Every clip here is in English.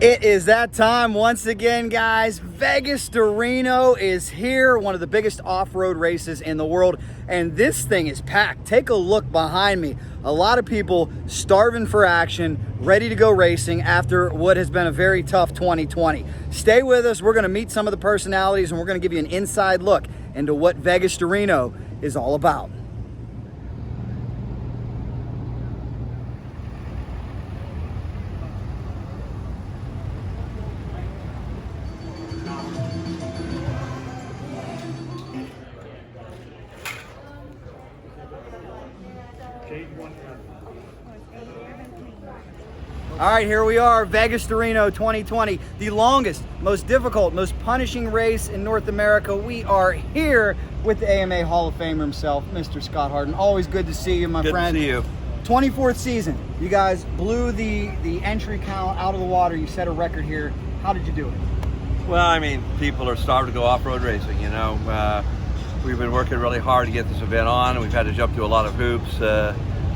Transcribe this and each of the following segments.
It is that time once again, guys. Vegas to Reno is here, one of the biggest off-road races in the world, and this thing is packed. Take a look behind me. A lot of people starving for action, ready to go racing after what has been a very tough 2020. Stay with us. We're going to meet some of the personalities, and we're going to give you an inside look into what Vegas to Reno is all about. All right, here we are, Vegas to Reno 2020, the longest, most difficult, most punishing race in North America. We are here with the AMA Hall of Famer himself, Mr. Scott Harden. Always good to see you, my friend. Good to see you. 24th season. You guys blew the entry count out of the water. You set a record here. How did you do it? Well, I mean, people are starved to go off-road racing, you know. We've been working really hard to get this event on. We've had to jump through a lot of hoops to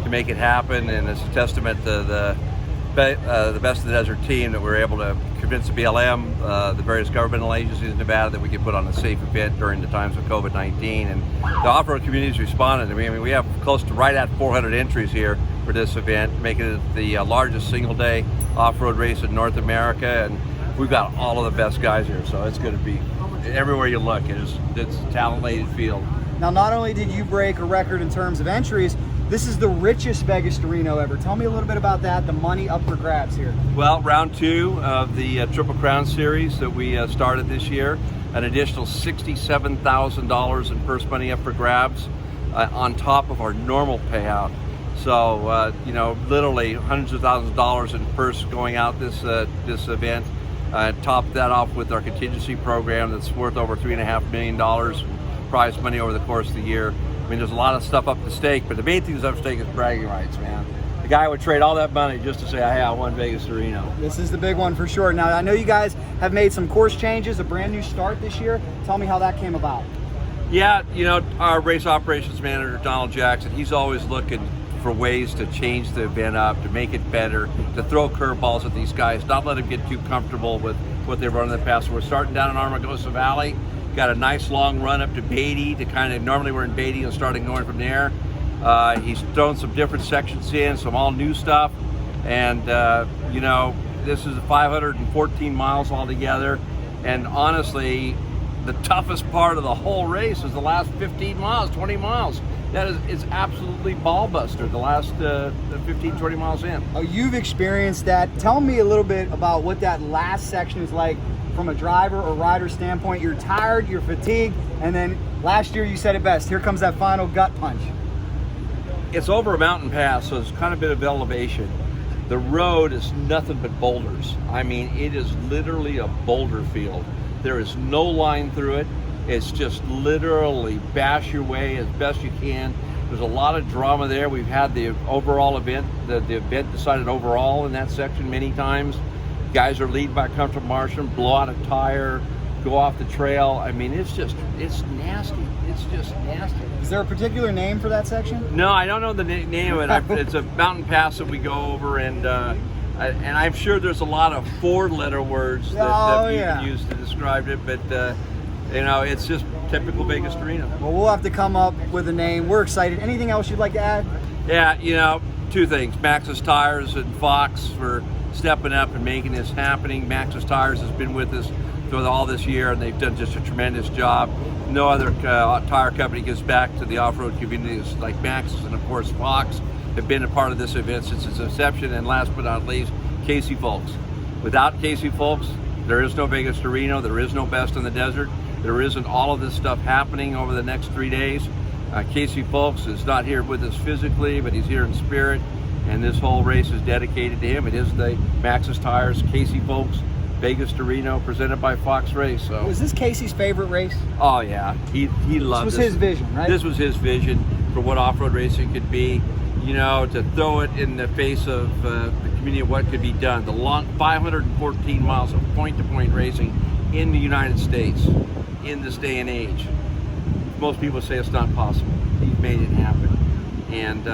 make it happen, and it's a testament to the Best of the Desert team that we're able to convince the BLM, the various governmental agencies in Nevada, that we could put on a safe event during the times of COVID-19. And the off-road community's responded. I mean, we have close to right at 400 entries here for this event, making it the largest single-day off-road race in North America. And we've got all of the best guys here, so it's going to be everywhere you look. It's a talent-laden field. Now, not only did you break a record in terms of entries, this is the richest Vegas to Reno ever. Tell me a little bit about that, the money up for grabs here. Well, round two of the Triple Crown Series that we started this year, an additional $67,000 in purse money up for grabs on top of our normal payout. So, you know, literally hundreds of thousands of dollars in purse going out this event. Top that off with our contingency program that's worth over $3.5 million in prize money over the course of the year. I mean, there's a lot of stuff up at stake, but the main thing that's up at stake is bragging rights, man. The guy would trade all that money just to say, hey, I won Vegas to Reno. This is the big one for sure. Now, I know you guys have made some course changes, a brand new start this year. Tell me how that came about. Yeah, you know, our race operations manager, Donald Jackson, he's always looking for ways to change the event up, to make it better, to throw curveballs at these guys, not let them get too comfortable with what they've run in the past. So we're starting down in Armagosa Valley. Got a nice long run up to Beatty to kind of, normally we're in Beatty and starting going from there. He's thrown some different sections in, some all new stuff. And, you know, this is 514 miles altogether. And honestly, the toughest part of the whole race is the last 15 miles, 20 miles. It's absolutely ball buster, the last 15, 20 miles in. Oh, you've experienced that. Tell me a little bit about what that last section is like from a driver or rider standpoint. You're tired, you're fatigued, and then last year you said it best. Here comes that final gut punch. It's over a mountain pass, so it's kind of a bit of elevation. The road is nothing but boulders. I mean, it is literally a boulder field. There is no line through it. It's just literally bash your way as best you can. There's a lot of drama there. We've had the overall event, the event decided overall in that section many times. Guys are lead by comfortable margin, blow out a tire, go off the trail. I mean, it's nasty. It's just nasty. Is there a particular name for that section? No, I don't know the name of it. It's a mountain pass that we go over, and I'm sure there's a lot of four-letter words that you can use to describe it, but you know, it's just typical Vegas to Reno. Well, we'll have to come up with a name. We're excited. Anything else you'd like to add? Yeah, you know, two things. Maxxis Tires and Fox for stepping up and making this happening. Maxxis Tires has been with us for all this year, and they've done just a tremendous job. No other tire company gives back to the off-road communities like Maxxis, and of course Fox have been a part of this event since its inception. And last but not least, Casey Folks. Without Casey Folks, there is no Vegas to Reno. There is no Best in the Desert. There isn't all of this stuff happening over the next 3 days. Casey Folks is not here with us physically, but he's here in spirit, and this whole race is dedicated to him. It is the Maxxis Tires, Casey Folks, Vegas to Reno, presented by Fox Race. So, was this Casey's favorite race? Oh yeah, he loved this. This was his vision, right? This was his vision for what off-road racing could be. You know, to throw it in the face of the community of what could be done. The long 514 miles of point-to-point racing in the United States in this day and age. Most people say it's not possible. He's made it happen. And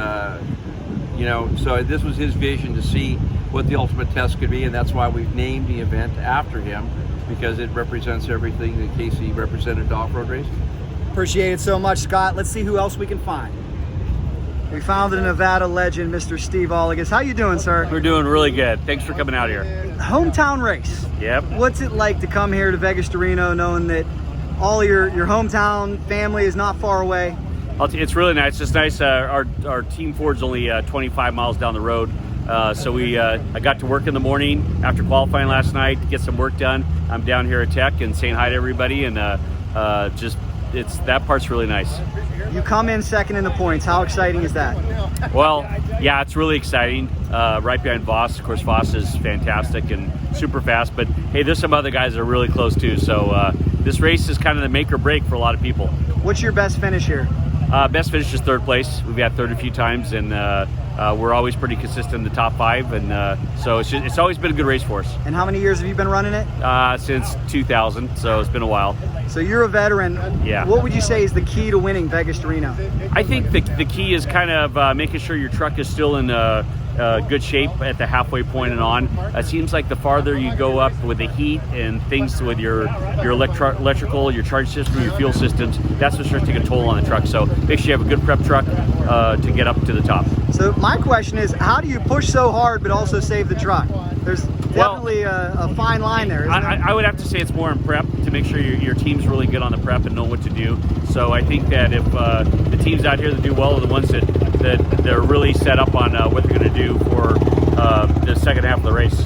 So this was his vision to see what the ultimate test could be, and that's why we've named the event after him, because it represents everything that Casey represented to off-road racing. Appreciate it so much, Scott. Let's see who else we can find. We found the Nevada legend, Mr. Steve Olligas. How you doing, sir? We're doing really good. Thanks for coming out here. Hometown race. Yep. What's it like to come here to Vegas to Reno knowing that all your hometown family is not far away? It's really nice. It's nice. Our team Ford's only 25 miles down the road. So I got to work in the morning after qualifying last night to get some work done. I'm down here at Tech and saying hi to everybody, and that part's really nice. You come in second in the points. How exciting is that? Well, yeah, it's really exciting. Right behind Voss. Of course, Voss is fantastic and super fast, but hey, there's some other guys that are really close too. So this race is kind of the make or break for a lot of people. What's your best finish here? Best finish is third place. We've got third a few times, and we're always pretty consistent in the top 5, and so it's always been a good race for us. And how many years have you been running it? Since 2000, so it's been a while. So you're a veteran. Yeah. What would you say is the key to winning Vegas to Reno? I think the key is kind of making sure your truck is still in good shape at the halfway point and on. It seems like the farther you go up with the heat and things with your electrical, your charge system, your fuel systems, that's what starts to take a toll on the truck. So make sure you have a good prep truck to get up to the top. So my question is, how do you push so hard but also save the truck? There's definitely a fine line there, isn't there? I would have to say it's more in prep to make sure your team's really good on the prep and know what to do. So I think that if the teams out here that do well are the ones that they're really set up on what they're going to do for the second half of the race.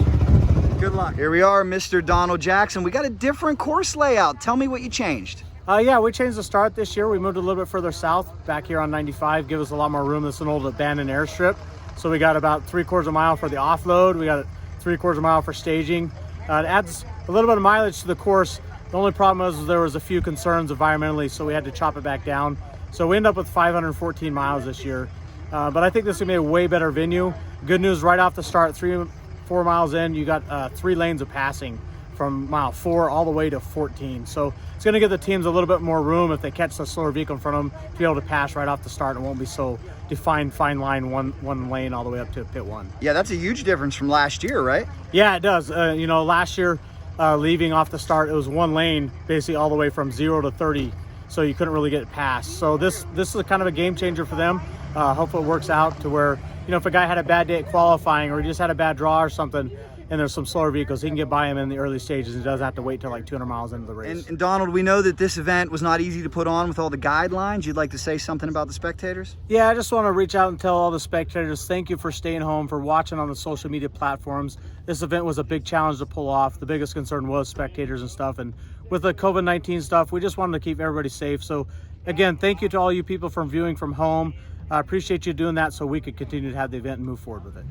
Good luck. Here we are, Mr. Donald Jackson. We got a different course layout. Tell me what you changed. Yeah, we changed the start this year. We moved a little bit further south, back here on 95, give us a lot more room. This is an old abandoned airstrip. So we got about 3/4 of a mile for the offload. We got 3/4 of a mile for staging. It adds a little bit of mileage to the course. The only problem was there was a few concerns environmentally, so we had to chop it back down. So we end up with 514 miles this year. But I think this is gonna be a way better venue. Good news right off the start, 3-4 miles in, you got 3 lanes of passing from mile 4 all the way to 14. So it's gonna give the teams a little bit more room if they catch the slower vehicle in front of them to be able to pass right off the start. It won't be so defined, fine line, one lane all the way up to pit 1. Yeah, that's a huge difference from last year, right? Yeah, it does. Last year, leaving off the start, it was 1 lane basically all the way from 0 to 30. So you couldn't really get past. So this is a kind of a game changer for them. Hopefully it works out to where, if a guy had a bad day at qualifying or he just had a bad draw or something, and there's some slower vehicles, he can get by him in the early stages. He doesn't have to wait till like 200 miles into the race. And Donald, we know that this event was not easy to put on with all the guidelines. You'd like to say something about the spectators? Yeah, I just want to reach out and tell all the spectators, thank you for staying home, for watching on the social media platforms. This event was a big challenge to pull off. The biggest concern was spectators and stuff. And with the COVID-19 stuff, we just wanted to keep everybody safe. So again, thank you to all you people from viewing from home. I appreciate you doing that so we could continue to have the event and move forward with it.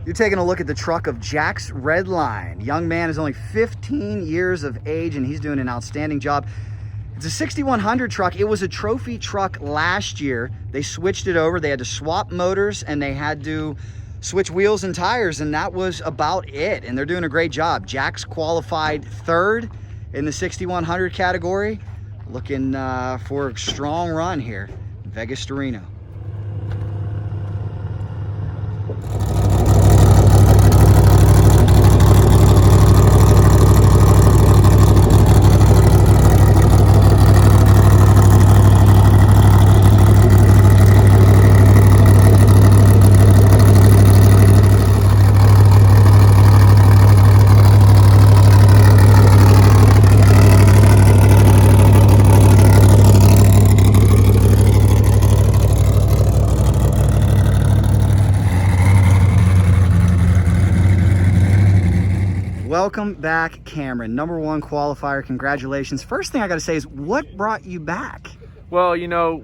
You're taking a look at the truck of Jack's Redline. Young man is only 15 years of age and he's doing an outstanding job. It's a 6100 truck. It was a trophy truck last year. They switched it over. They had to swap motors and they had to switch wheels and tires, and that was about it. And they're doing a great job. Jack's qualified 3rd in the 6100 category. Looking for a strong run here in Vegas to Reno. Welcome back, Cameron. #1 qualifier. Congratulations. First thing I got to say is, what brought you back? Well,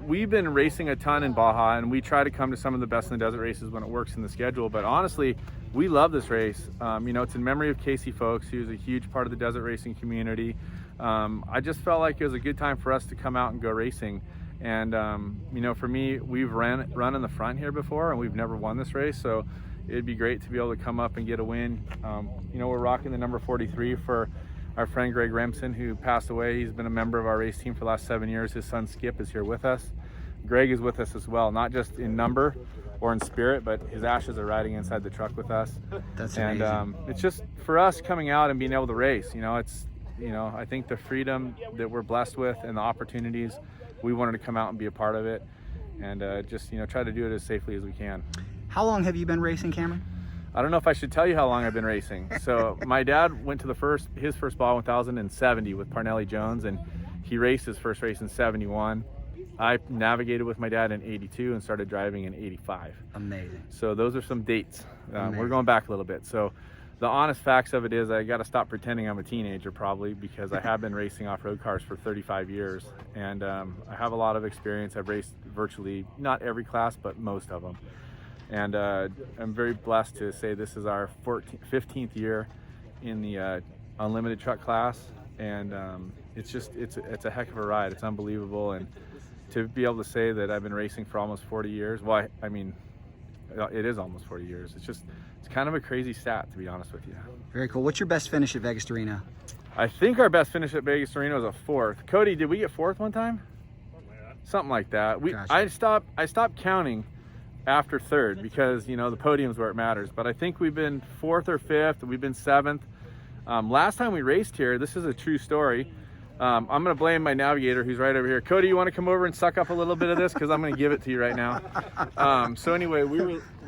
we've been racing a ton in Baja, and we try to come to some of the best in the desert races when it works in the schedule. But honestly, we love this race. It's in memory of Casey Folks. He was a huge part of the desert racing community. I just felt like it was a good time for us to come out and go racing. And for me, we've run in the front here before, and we've never won this race. So it'd be great to be able to come up and get a win. You know, we're rocking the number 43 for our friend Greg Remsen, who passed away. He's been a member of our race team for the last 7 years. His son Skip is here with us. Greg is with us as well, not just in number or in spirit, but his ashes are riding inside the truck with us. That's amazing. And it's just for us coming out and being able to race. You know, it's, you know, I think the freedom that we're blessed with and the opportunities, we wanted to come out and be a part of it, and just, you know, try to do it as safely as we can. How long have you been racing, Cameron? I don't know if I should tell you how long I've been racing. So my dad went to his first Baja 1000 in 70 with Parnelli Jones, and he raced his first race in 71. I navigated with my dad in 82 and started driving in 85. Amazing. So those are some dates. We're going back a little bit. So the honest facts of it is I got to stop pretending I'm a teenager, probably, because I have been racing off-road cars for 35 years. And I have a lot of experience. I've raced virtually, not every class, but most of them. And I'm very blessed to say this is our 15th year in the unlimited truck class. And it's just, it's a heck of a ride. It's unbelievable. And to be able to say that I've been racing for almost 40 years, well, I mean, it is almost 40 years. It's kind of a crazy stat, to be honest with you. Very cool. What's your best finish at Vegas to Reno? I think our best finish at Vegas to Reno is a 4th. Cody, did we get 4th one time? Something like that. Gotcha. I stopped counting after 3rd because, you know, the podium's where it matters. But I think we've been 4th or 5th. We've been 7th. Last time we raced here, this is a true story. I'm going to blame my navigator, who's right over here. Cody, you want to come over and suck up a little bit of this? Because I'm going to give it to you right now. So anyway, we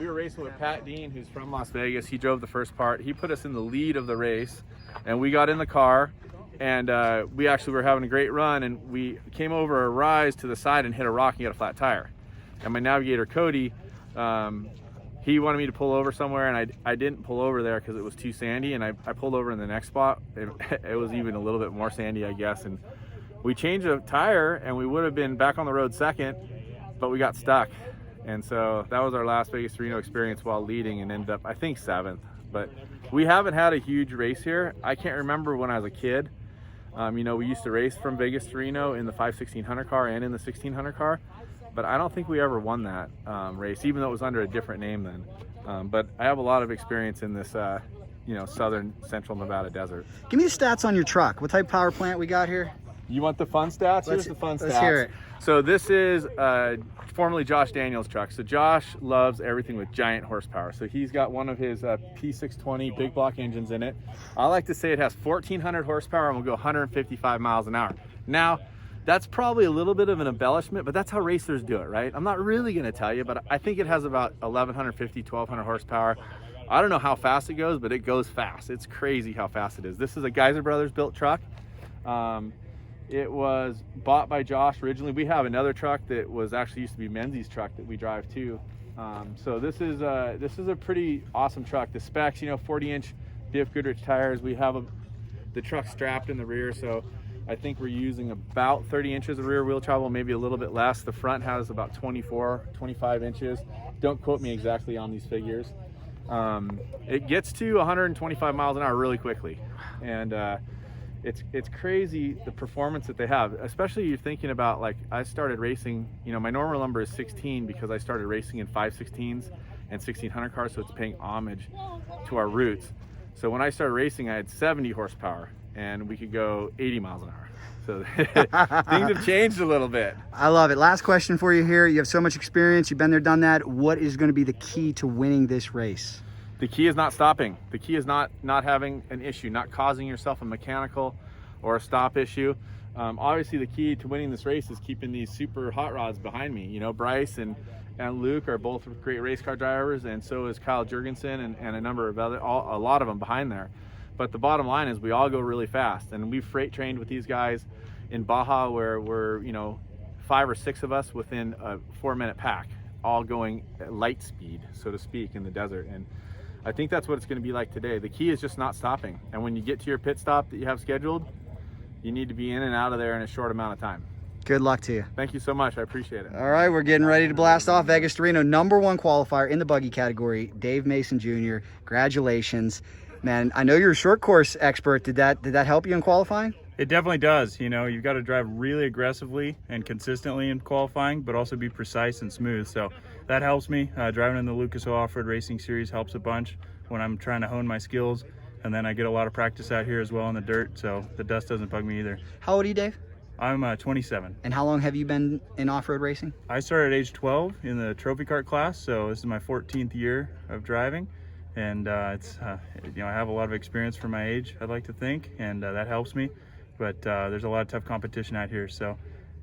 were racing with Pat Dean, who's from Las Vegas. He drove the first part. He put us in the lead of the race, and we got in the car, and we actually were having a great run, and we came over a rise to the side and hit a rock and got a flat tire. And my navigator, Cody, he wanted me to pull over somewhere, and I didn't pull over there because it was too sandy, and I pulled over in the next spot. It was even a little bit more sandy, I guess, and we changed a tire, and we would have been back on the road 2nd, but we got stuck. And so that was our last Vegas to Reno experience while leading, and ended up, I think, 7th. But we haven't had a huge race here. I can't remember when I was a kid. You know, we used to race from Vegas to Reno in the 5/1600 car and in the 1600 car. But I don't think we ever won that race, even though it was under a different name then. But I have a lot of experience in this, you know, southern central Nevada desert. Give me the stats on your truck. What type of power plant we got here? You want the fun stats? Here's the fun stats. Let's hear it. So this is formerly Josh Daniels' truck. So Josh loves everything with giant horsepower. So he's got one of his P620 big block engines in it. I like to say it has 1,400 horsepower and will go 155 miles an hour. Now, that's probably a little bit of an embellishment, but that's how racers do it, right? I'm not really going to tell you, but I think it has about 1,150, 1,200 horsepower. I don't know how fast it goes, but it goes fast. It's crazy how fast it is. This is a Geyser Brothers built truck. It was bought by Josh originally. We have another truck that was actually used to be Menzies' truck that we drive too. So this is a pretty awesome truck. The specs, you know, 40-inch diff Goodrich tires. We have the truck strapped in the rear, so I think we're using about 30 inches of rear wheel travel, maybe a little bit less. The front has about 24, 25 inches. Don't quote me exactly on these figures. It gets to 125 miles an hour really quickly. And it's crazy the performance that they have, especially you're thinking about, like, I started racing, you know, my normal number is 16 because I started racing in 5/16s and 1600 cars, so it's paying homage to our roots. So when I started racing, I had 70 horsepower and we could go 80 miles an hour. So things have changed a little bit. I love it. Last question for you here. You have so much experience. You've been there, done that. What is going to be the key to winning this race? The key is not stopping. The key is not having an issue, not causing yourself a mechanical or a stop issue. Obviously, the key to winning this race is keeping these super hot rods behind me. You know, Bryce and Luke are both great race car drivers, and so is Kyle Jurgensen and a number of a lot of them behind there. But the bottom line is we all go really fast, and we've freight trained with these guys in Baja where we're, you know, 5 or 6 of us within a 4-minute pack, all going at light speed, so to speak, in the desert. And I think that's what it's going to be like today. The key is just not stopping. And when you get to your pit stop that you have scheduled, you need to be in and out of there in a short amount of time. Good luck to you. Thank you so much. I appreciate it. All right, we're getting ready to blast off. Vegas to Reno, #1 qualifier in the buggy category, Dave Mason Jr. Congratulations. Man, I know you're a short course expert. Did that help you in qualifying? It definitely does. You know, you've got to drive really aggressively and consistently in qualifying, but also be precise and smooth. So that helps me. Driving in the Lucas Oil Off-Road Racing Series helps a bunch when I'm trying to hone my skills. And then I get a lot of practice out here as well in the dirt, so the dust doesn't bug me either. How old are you, Dave? I'm 27. And how long have you been in off-road racing? I started at age 12 in the trophy kart class, so this is my 14th year of driving. And it's you know, I have a lot of experience for my age, I'd like to think, and that helps me. But there's a lot of tough competition out here, so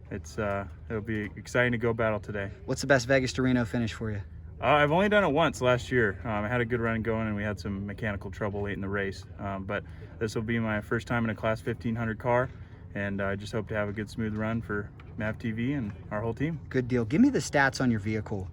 it'll be exciting to go battle today. What's the best Vegas to Reno finish for you? I've only done it once last year. I had a good run going, and we had some mechanical trouble late in the race. But this will be my first time in a Class 1500 car, and I just hope to have a good, smooth run for MAV TV and our whole team. Good deal. Give me the stats on your vehicle.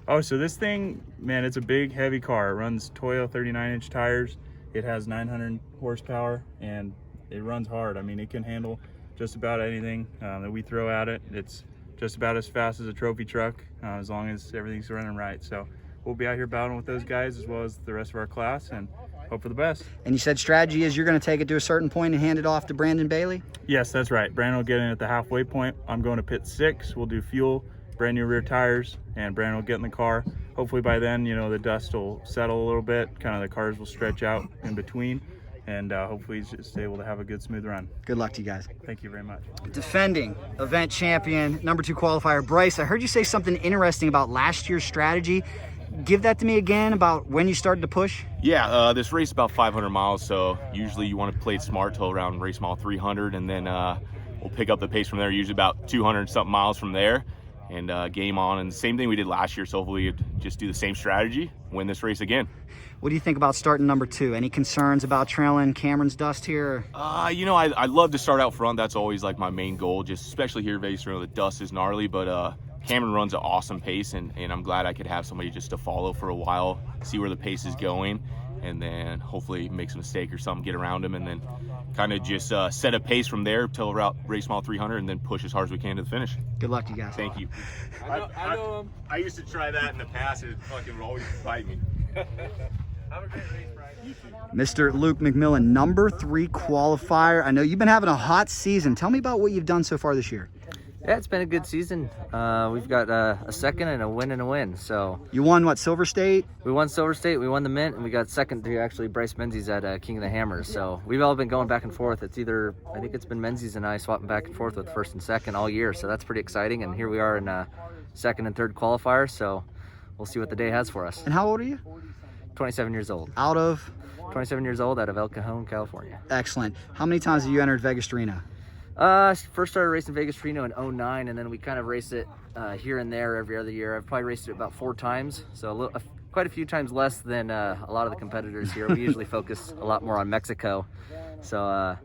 Oh, so this thing, man, it's a big, heavy car. It runs Toyo 39-inch tires. It has 900 horsepower, and it runs hard. I mean, it can handle just about anything that we throw at it. It's just about as fast as a trophy truck, as long as everything's running right. So we'll be out here battling with those guys as well as the rest of our class, and hope for the best. And you said strategy is you're going to take it to a certain point and hand it off to Brandon Bailey? Yes, that's right. Brandon will get in at the halfway point. I'm going to pit 6. We'll do fuel, brand new rear tires, and Brandon will get in the car. Hopefully by then, you know, the dust will settle a little bit, kind of the cars will stretch out in between, and hopefully he's just able to have a good, smooth run. Good luck to you guys. Thank you very much. Defending event champion, number 2 qualifier, Bryce, I heard you say something interesting about last year's strategy. Give that to me again about when you started to push. Yeah, this race is about 500 miles, so usually you want to play it smart till around race mile 300, and then we'll pick up the pace from there, usually about 200 something miles from there, and game on. And same thing we did last year, so hopefully we'd just do the same strategy, win this race again. What do you think about starting number 2? Any concerns about trailing Cameron's dust here? You know, I'd love to start out front. That's always like my main goal, just especially here at Vegas. You know, the dust is gnarly, but Cameron runs an awesome pace, and I'm glad I could have somebody just to follow for a while, see where the pace is going, and then hopefully makes a mistake or something, get around him, and then kind of just set a pace from there till about race mile 300, and then push as hard as we can to the finish. Good luck to you guys. Thank you. I know him. I used to try that in the past, and it fucking would always bite me. Have a great race, Brian. Mr. Luke McMillan, number 3 qualifier. I know you've been having a hot season. Tell me about what you've done so far this year. Yeah, it's been a good season. We've got a second and a win. So you won what, Silver State? We won Silver State, we won the Mint, and we got second to actually Bryce Menzies at King of the Hammers. So we've all been going back and forth. It's either, I think it's been Menzies and I swapping back and forth with first and second all year. So that's pretty exciting. And here we are in second and third qualifiers. So we'll see what the day has for us. And how old are you? 27 years old. Out of? 27 years old out of El Cajon, California. Excellent. How many times have you entered Vegas to Reno? First started racing Vegas Reno in 09, and then we kind of race it here and there every other year. I've probably raced it about 4 times, so quite a few times less than a lot of the competitors here. We usually focus a lot more on Mexico. So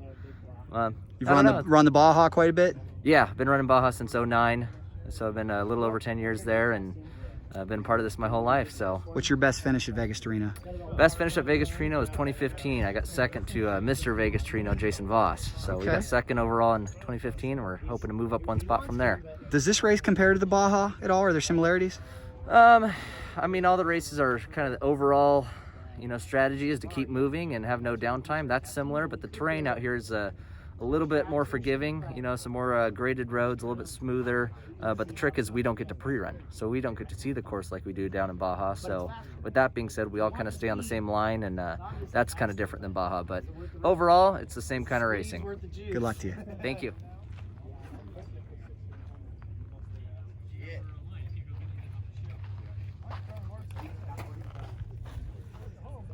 you've run the Baja quite a bit? Yeah, I've been running Baja since 09, so I've been a little over 10 years there, and I've been part of this my whole life. So what's your best finish at Vegas to Reno? Best finish at Vegas to Reno is 2015. I got second to Mr. Vegas to Reno, Jason Voss. So we got second overall in 2015, and we're hoping to move up 1 spot from there. Does this race compare to the Baja at all? Are there similarities? I mean, all the races are kind of the overall, you know, strategy is to keep moving and have no downtime. That's similar, but the terrain out here is a little bit more forgiving, you know, some more graded roads, a little bit smoother, but the trick is we don't get to pre-run, so we don't get to see the course like we do down in Baja. So with that being said, we all kind of stay on the same line, and that's kind of different than Baja, but overall it's the same kind of racing. Good luck to you. Thank you.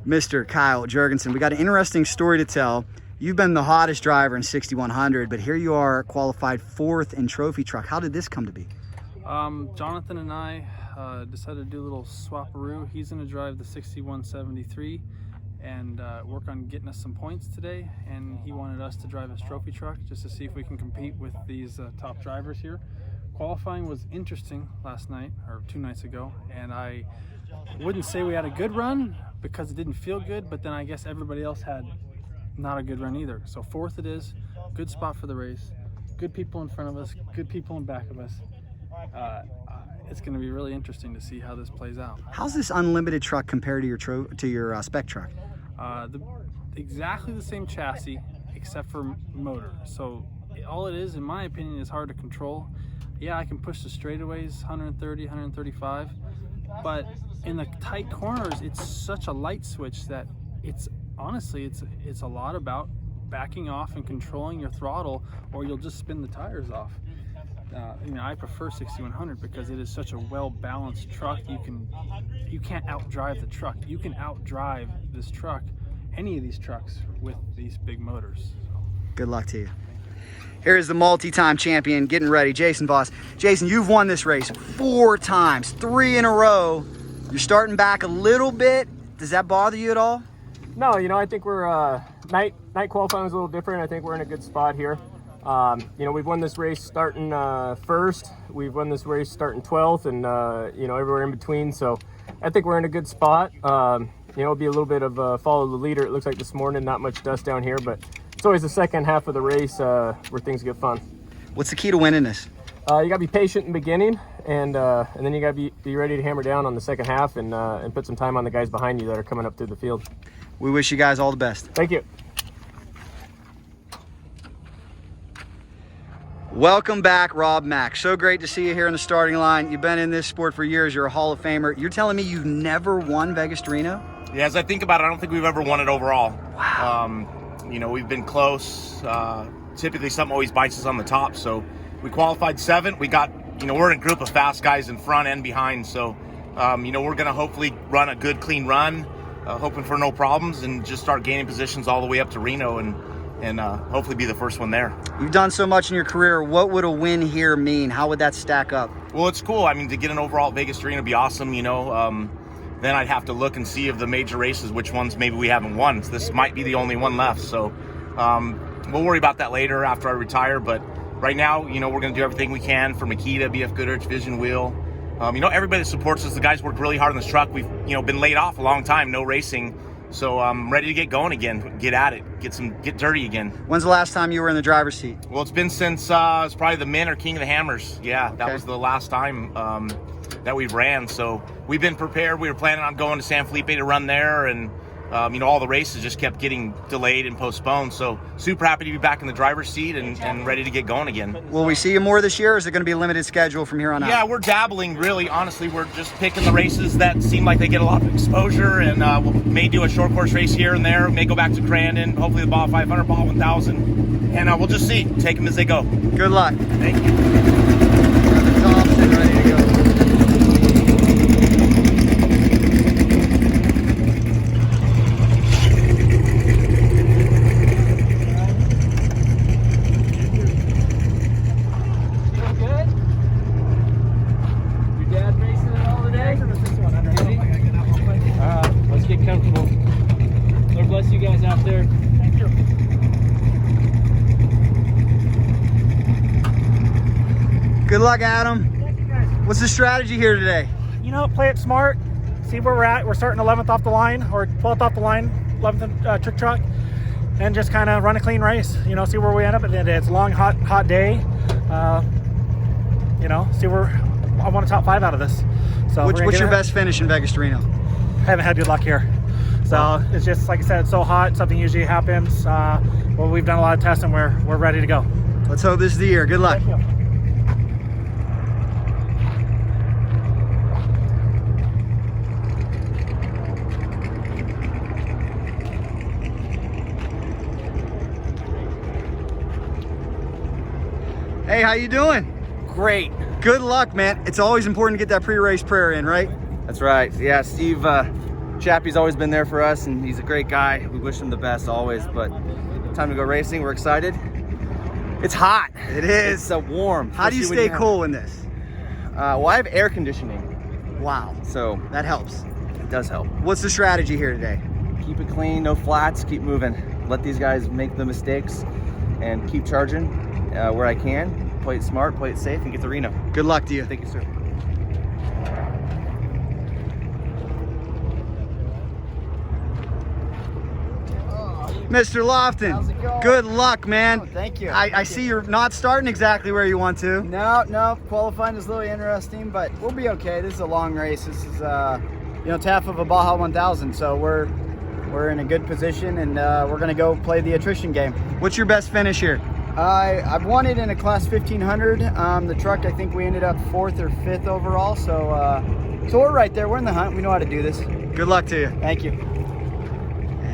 Mr. Kyle Jurgensen, we got an interesting story to tell. You've been the hottest driver in 6100, but here you are qualified 4th in trophy truck. How did this come to be? Jonathan and I decided to do a little swap-a-roo. He's going to drive the 6173 and work on getting us some points today, and he wanted us to drive his trophy truck just to see if we can compete with these top drivers here. Qualifying was interesting last night, or 2 nights ago, and I wouldn't say we had a good run because it didn't feel good, but then I guess everybody else had not a good run either. So 4th it is, good spot for the race, good people in front of us, good people in back of us. It's going to be really interesting to see how this plays out. How's this unlimited truck compared to your spec truck? Exactly the same chassis except for motor. So all it is, in my opinion, is hard to control. Yeah, I can push the straightaways 130, 135, but in the tight corners, it's such a light switch that it's honestly, it's a lot about backing off and controlling your throttle, or you'll just spin the tires off. I prefer 6100 because it is such a well-balanced truck. You can't outdrive the truck. You can outdrive this truck, any of these trucks, with these big motors. Good luck to you. Here is the multi-time champion getting ready, Jason Voss. Jason, you've won this race 4 times, 3 in a row. You're starting back a little bit. Does that bother you at all? No, I think we're night qualifying was a little different. I think we're in a good spot here. We've won this race starting first. We've won this race starting 12th, and everywhere in between. So I think we're in a good spot. It'll be a little bit of follow the leader. It looks like this morning, not much dust down here, but it's always the second half of the race where things get fun. What's the key to winning this? You gotta be patient in the beginning, and then you gotta be ready to hammer down on the second half and put some time on the guys behind you that are coming up through the field. We wish you guys all the best. Thank you. Welcome back, Rob Mack. So great to see you here in the starting line. You've been in this sport for years. You're a Hall of Famer. You're telling me you've never won Vegas to Reno? Yeah, as I think about it, I don't think we've ever won it overall. Wow. We've been close. Typically, something always bites us on the top. So we qualified 7th. We got, we're in a group of fast guys in front and behind. So, we're going to hopefully run a good, clean run, hoping for no problems, and just start gaining positions all the way up to Reno and hopefully be the first one there. You've done so much in your career. What would a win here mean? How would that stack up? Well, it's cool. To get an overall at Vegas to Reno would be awesome, Then I'd have to look and see of the major races, which ones maybe we haven't won. So this might be the only one left. So we'll worry about that later after I retire. But right now, we're going to do everything we can for Makita, BF Goodrich, Vision Wheel. Everybody that supports us, the guys work really hard on this truck. We've, been laid off a long time, no racing. So I'm ready to get going again, get at it, get dirty again. When's the last time you were in the driver's seat? Well, it's been since it's probably the Men or King of the Hammers. Yeah, that was the last time that we ran. So we've been prepared. We were planning on going to San Felipe to run there, and all the races just kept getting delayed and postponed. So super happy to be back in the driver's seat and ready to get going again. Will we see you more this year, or is it going to be a limited schedule from here on out? Yeah, we're dabbling, really. Honestly, we're just picking the races that seem like they get a lot of exposure, and we may do a short course race here and there. May go back to Crandon, hopefully the Baja 500, Baja 1000, and we'll just see. Take them as they go. Good luck. Thank you. Thompson, ready to go. Get comfortable. Lord bless you guys out there. Thank you. Good luck, Adam. Thank you, guys. What's the strategy here today? Play it smart. See where we're at. We're starting 11th off the line, or 12th off the line, 11th trick truck, and just kind of run a clean race. See where we end up at the end of the day. It's a long, hot day. See where I want a top 5 out of this. So what's your best finish in Vegas to Reno? Haven't had good luck here, so it's just like I said, it's so hot. Something usually happens. Well, we've done a lot of testing. We're ready to go. Let's hope this is the year. Good luck. Thank you. Hey, how you doing? Great. Good luck, man. It's always important to get that pre-race prayer in, right? That's right. Yeah, Steve, Chappie's always been there for us, and he's a great guy. We wish him the best always, but time to go racing. We're excited. It's hot. It is. It's so warm. How do you stay cool in this? Well, I have air conditioning. Wow. So that helps. It does help. What's the strategy here today? Keep it clean, no flats, keep moving. Let these guys make the mistakes and keep charging where I can. Play it smart, play it safe, and get to Reno. Good luck to you. Thank you, sir. Mr. Lofton, good luck, man. Oh, thank you. I see you're not starting exactly where you want to. No, qualifying is a little interesting, but we'll be okay. This is a long race. This is, it's half of a Baja 1000, so we're in a good position, and we're gonna go play the attrition game. What's your best finish here? I've won it in a class 1500. The truck, I think we ended up 4th or 5th overall, so So we're right there. We're in the hunt. We know how to do this. Good luck to you. Thank you.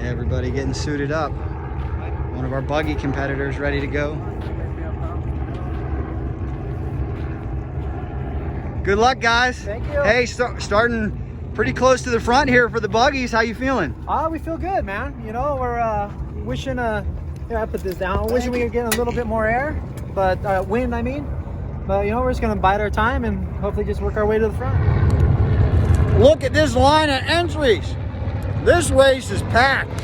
Everybody getting suited up. One of our buggy competitors ready to go. Good luck, guys. Thank you. Hey, starting pretty close to the front here for the buggies. How you feeling? We feel good, man. You know, we're wishing, here, I put this down. Wishing we could get a little bit more air, but wind, I mean. But, you know, we're just going to bide our time and hopefully just work our way to the front. Look at this line of entries. This race is packed.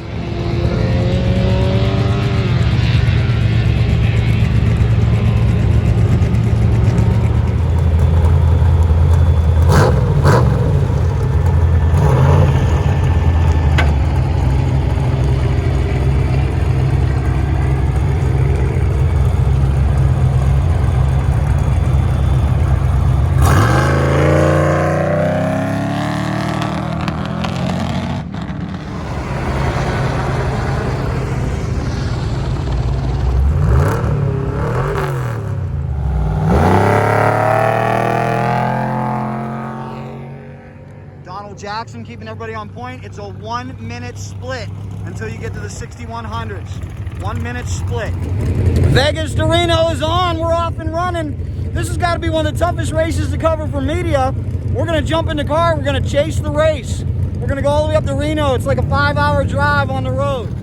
Jackson keeping everybody on point. It's a 1 minute split until you get to the 6100s. 1 minute split. Vegas to Reno is on. We're off and running. This has got to be one of the toughest races to cover for media. We're going to jump in the car. We're going to chase the race. We're going to go all the way up to Reno. It's like a 5-hour drive on the road.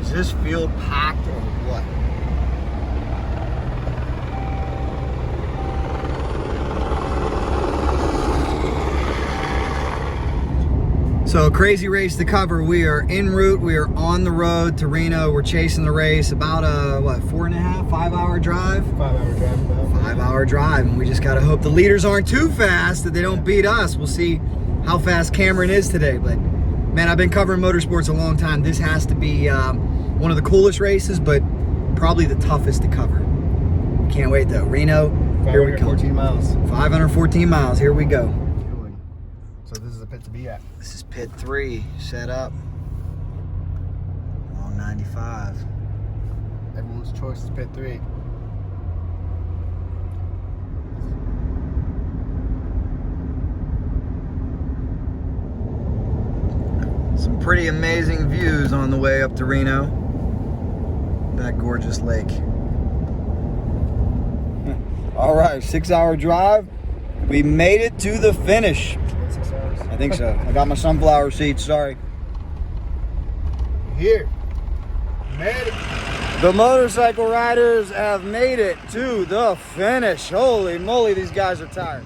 Is this field packed or what? So crazy race to cover. We are en route. We are on the road to Reno. We're chasing the race. About a, what, 4.5, 5-hour drive? 5-hour drive. 5-hour drive. And we just got to hope the leaders aren't too fast, that they don't beat us. We'll see how fast Cameron is today. But man, I've been covering motorsports a long time. This has to be one of the coolest races, but probably the toughest to cover. Can't wait though. Reno, here we come. 514 miles. 514 miles, here we go. So this is the pit to be at. This is pit 3, set up. On 95. Everyone's choice is pit 3. Some pretty amazing views on the way up to Reno. That gorgeous lake. All right, 6-hour drive. We made it to the finish. 6 hours. I think so. I got my sunflower seeds, sorry. Here. Made it. The motorcycle riders have made it to the finish. Holy moly, these guys are tired.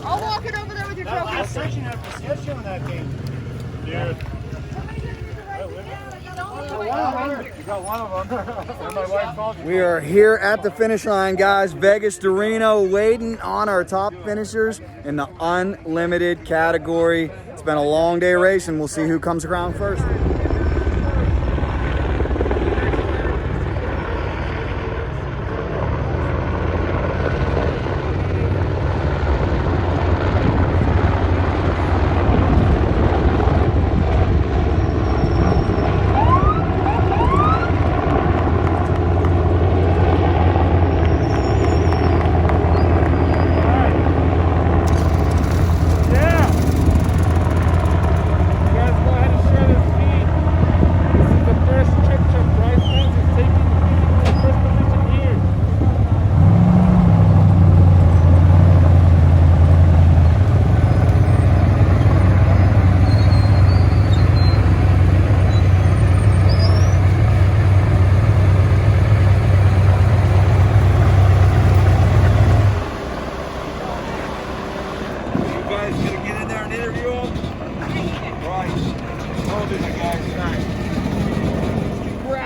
I'll walk it over there with your trophy. Last section after sketch on that game. Dude. You got one of them. My wife called you. We are here at the finish line, guys. Vegas to Reno, waiting on our top finishers in the unlimited category. It's been a long day racing. We'll see who comes around first.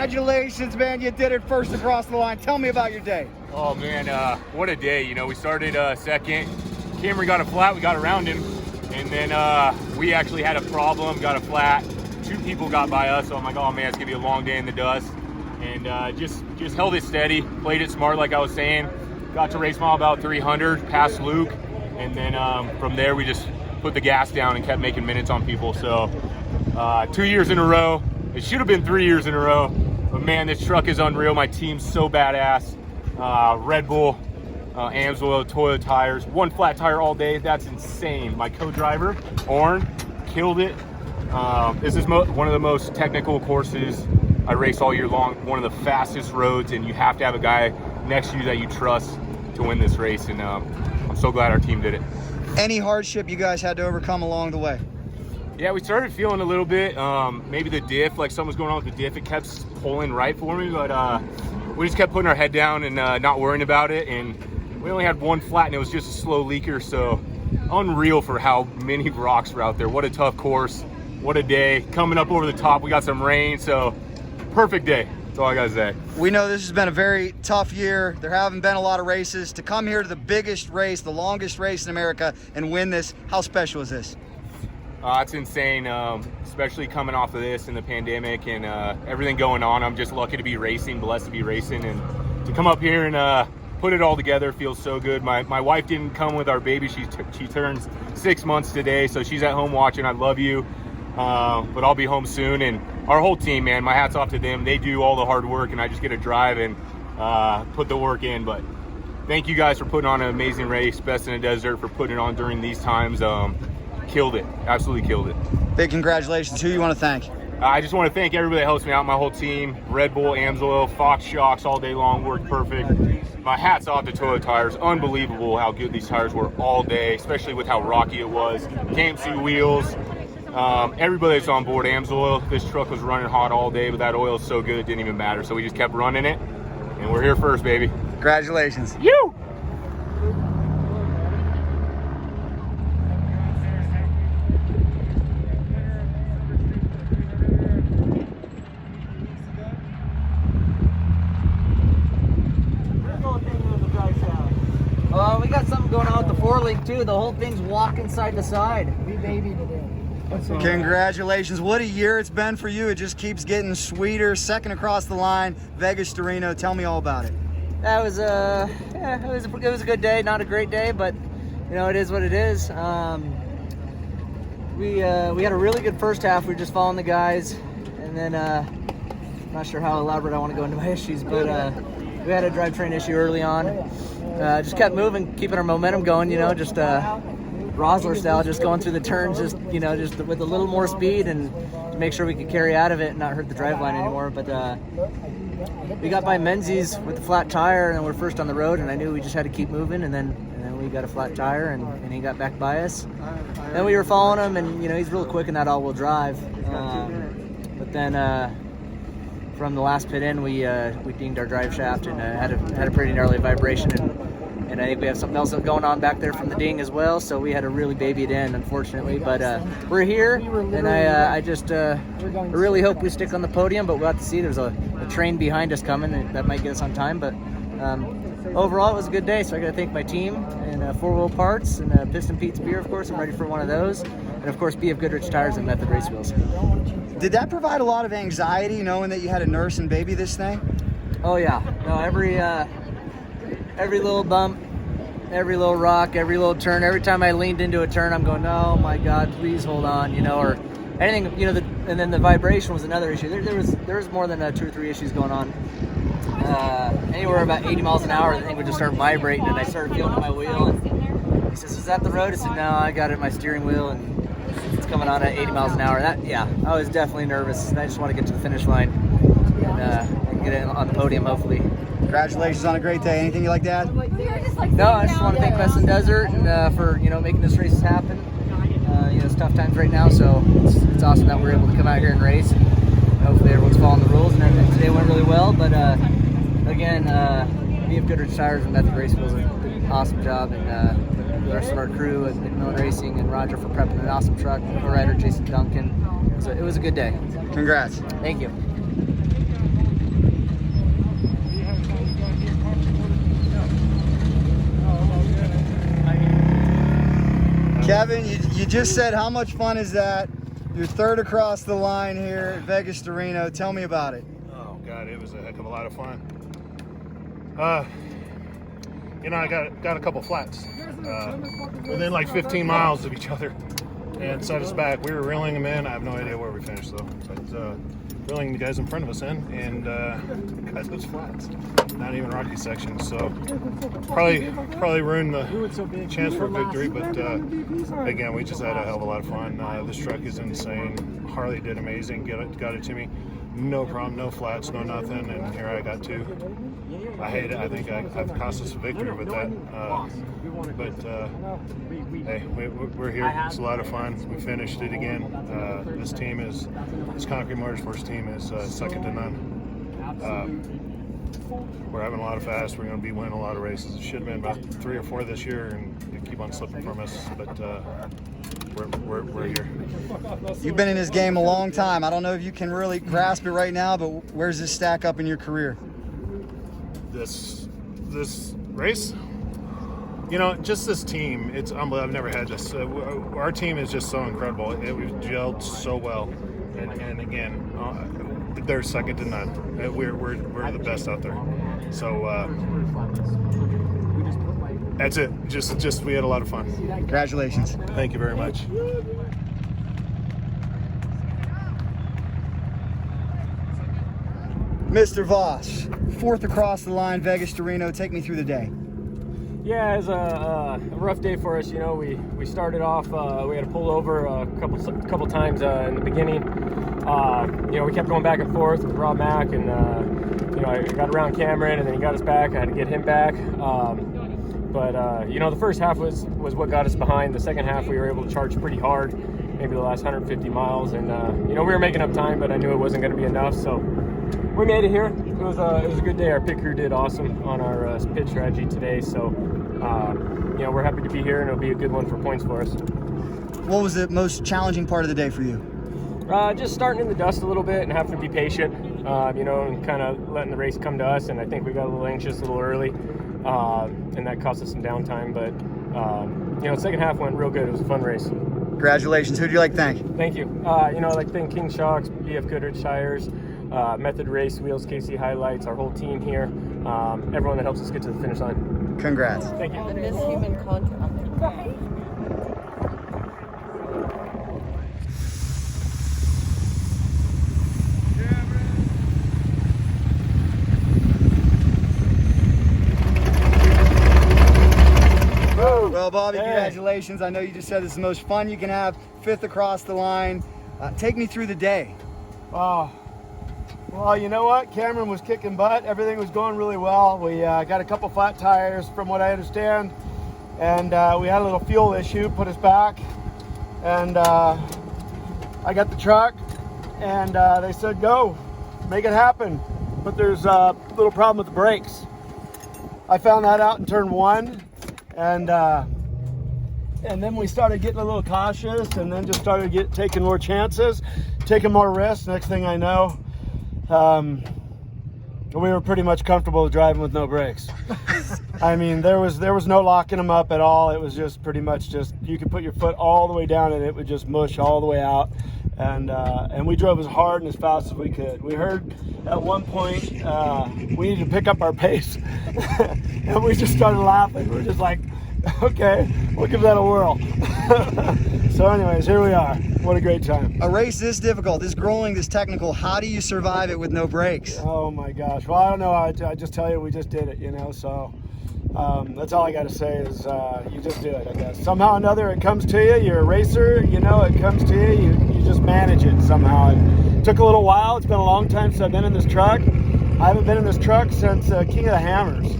Congratulations, man. You did it first across the line. Tell me about your day. Oh, man, what a day. You know, we started second. Cameron got a flat. We got around him. And then we actually had a problem, got a flat. 2 people got by us, so I'm like, oh man, it's gonna be a long day in the dust. And just held it steady, played it smart like I was saying. Got to race mile about 300, past Luke. And then from there, we just put the gas down and kept making minutes on people. So 2 years in a row. It should have been 3 years in a row. But man, this truck is unreal. My team's so badass. Red Bull, AMSOIL, Toyota tires, 1 flat tire all day. That's insane. My co-driver, Orrin, killed it. This is one of the most technical courses I race all year long. One of the fastest roads, and you have to have a guy next to you that you trust to win this race. And I'm so glad our team did it. Any hardship you guys had to overcome along the way? Yeah, we started feeling a little bit, maybe the diff, like something was going on with the diff. It kept pulling right for me, but we just kept putting our head down and not worrying about it. And we only had 1 flat, and it was just a slow leaker. So unreal for how many rocks were out there. What a tough course. What a day. Coming up over the top, we got some rain, so perfect day. That's all I gotta say. We know this has been a very tough year. There haven't been a lot of races. To come here to the biggest race, the longest race in America, and win this, how special is this? It's insane, especially coming off of this and the pandemic and everything going on. I'm just lucky to be racing, blessed to be racing, and to come up here and put it all together feels so good. My wife didn't come with our baby. She turns 6 months today, so she's at home watching. I love you, but I'll be home soon. And our whole team, man, my hat's off to them. They do all the hard work, and I just get to drive and put the work in. But thank you guys for putting on an amazing race. Best in the Desert for putting it on during these times. Killed it, absolutely killed it. Big congratulations. Who you want to thank? I just want to thank everybody that helps me out, my whole team, Red Bull, AMSOIL, Fox shocks all day long, worked perfect. My hat's off to Toyota tires. Unbelievable how good these tires were all day, especially with how rocky it was. KMC wheels, everybody that's on board, AMSOIL. This truck was running hot all day, but that oil is so good it didn't even matter. So we just kept running it, and we're here first, baby. Congratulations. You! We got something going on with the 4-link too. The whole thing's walking side to side. We babied it. Congratulations. What a year it's been for you. It just keeps getting sweeter. Second across the line, Vegas to Reno. Tell me all about it. That was it was a good day. Not a great day, but you know, it is what it is. We had a really good first half. We were just following the guys, and then I'm not sure how elaborate I want to go into my issues, but we had a drivetrain issue early on. Just kept moving, keeping our momentum going, you know, just Rosler style, just going through the turns, just with a little more speed and to make sure we could carry out of it and not hurt the driveline anymore. But we got by Menzies with the flat tire, and we're first on the road, and I knew we just had to keep moving, and then we got a flat tire, and he got back by us. Then we were following him, and you know, he's real quick in that all-wheel drive. But then from the last pit in, we dinged our drive shaft and had a pretty gnarly vibration, and I think we have something else going on back there from the ding as well. So we had to really baby it in, unfortunately. But we're here, and I really hope we stick on the podium. But we'll have to see. There's a train behind us coming, and that might get us on time. But overall, it was a good day. So I got to thank my team and 4 Wheel Parts and Piston Pete's beer, of course. I'm ready for one of those, and of course, BF Goodrich tires and Method race wheels. Did that provide a lot of anxiety, knowing that you had to nurse and baby this thing? Oh yeah, no, every little bump, every little rock, every little turn, every time I leaned into a turn, I'm going, oh my God, please hold on, you know, or anything, you know. And then the vibration was another issue. There was more than 2 or 3 issues going on. Anywhere about 80 miles an hour, the thing would just start vibrating, and I started feeling my wheel. And he says, "Is that the road?" I said, "No, I got it in my steering wheel, and it's coming on at 80 miles an hour." I was definitely nervous, and I just want to get to the finish line and get it on the podium, hopefully. Congratulations on a great day. Anything you like to add? No, I just want to thank Best in Desert and for making this race happen. It's tough times right now, so it's awesome that we're able to come out here and race. And hopefully everyone's following the rules, and everything today went really well. But again, BF Goodrich tires and Method race wheels did an awesome job, and the rest of our crew at McMillan Racing and Roger for prepping an awesome truck. Co-rider Jason Duncan. It was a good day. Congrats. Thank you. Kevin, you just said how much fun is that? You're third across the line here at Vegas to Reno. Tell me about it. Oh God, it was a heck of a lot of fun. You know, I got a couple flats within like 15 miles of each other, and set us back. We were reeling them in. I have no idea where we finished though. But reeling the guys in front of us in, and got those flats. Not even rocky sections, so probably ruined the chance for victory. But again, we just had a hell of a lot of fun. This truck is insane. Harley did amazing. Got it to me. No problem, no flats, no nothing, and here I got two. I hate it. I think I've cost us a victory with that. Hey, we're here. It's a lot of fun. We finished it again. This Concrete Motorsports team is second to none. We're having a lot of fast. We're going to be winning a lot of races. It should have been about 3 or 4 this year, and they keep on slipping from us. But we're here. You've been in this game a long time. I don't know if you can really grasp it right now, but where's this stack up in your career? This race, you know, just this team, it's unbelievable. I've never had this. Our team is just so incredible. We've gelled so well, and again, they're second to none. We're the best out there. So that's it. Just we had a lot of fun. Congratulations. Thank you very much. Mr. Voss, fourth across the line, Vegas to Reno. Take me through the day. Yeah, it was a rough day for us. You know, we started off, we had to pull over a couple times in the beginning. You know, we kept going back and forth with Rob Mack, and you know, I got around Cameron, and then he got us back. I had to get him back. But you know, the first half was what got us behind. The second half, we were able to charge pretty hard, maybe the last 150 miles, and you know, we were making up time, but I knew it wasn't going to be enough, so we made it here. It was a good day. Our pit crew did awesome on our pit strategy today, so you know, we're happy to be here, and it'll be a good one for points for us. What was the most challenging part of the day for you? Just starting in the dust a little bit and having to be patient, you know, and kind of letting the race come to us. And I think we got a little anxious a little early, and that cost us some downtime. But you know, the second half went real good. It was a fun race. Congratulations. Who do you like to thank? Thank you. You know, I'd like to thank King Shocks, BF Goodrich Tires, Method Race Wheels, KC Highlights, our whole team here, everyone that helps us get to the finish line. Congrats. Thank you. The Miss Human Contact. Well, Bobby, congratulations. I know you just said this is the most fun you can have. Fifth across the line. Take me through the day. Oh, well, you know what? Cameron was kicking butt. Everything was going really well. We got a couple flat tires, from what I understand, and we had a little fuel issue, put us back. And I got the truck, and they said, go, make it happen. But there's a little problem with the brakes. I found that out in turn 1. And then we started getting a little cautious, and then just started taking more chances, taking more risks. Next thing I know, we were pretty much comfortable driving with no brakes. I mean, there was no locking them up at all. It was just pretty much just, you could put your foot all the way down and it would just mush all the way out. And we drove as hard and as fast as we could. We heard at one point we needed to pick up our pace, and we just started laughing. We're just like, okay, we'll give that a whirl. So anyways, here we are. What a great time. A race this difficult, this grueling, this technical, how do you survive it with no brakes? Oh my gosh. Well, I don't know. I just tell you, we just did it, you know, so that's all I got to say is you just do it, I guess. Somehow or another, it comes to you. You're a racer, you know, it comes to you. You just manage it somehow. It took a little while. It's been a long time since I've been in this truck. I haven't been in this truck since King of the Hammers.